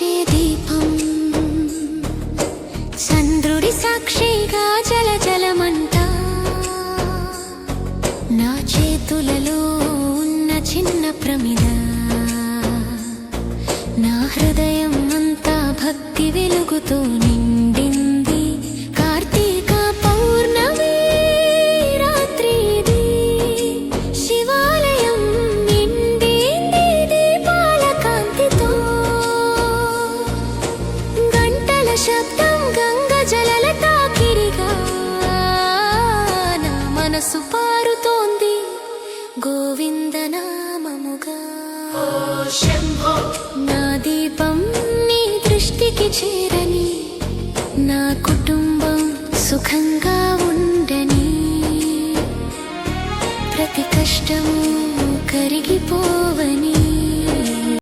వెలిగించే దీపం చంద్రుడి సాక్షిగా జలజలమంటా నా చేతులలో ఉన్న చిన్న ప్రమిద నా హృదయం అంతా భక్తి వెలుగుతో నిండింది. కార్తీక పౌర్ణమి రాత్రి ఇది శివాలయం నిండింది దీపాల కాంతితో. గంటల శబ్దం గంగ జలల తాకిడిగా నా మనసు పారుతోంది గోవింద నామముగా. నా దీపం నీ దృష్టికి చేరని, నా కుటుంబం సుఖంగా ఉండని, ప్రతి కష్టము కరిగిపో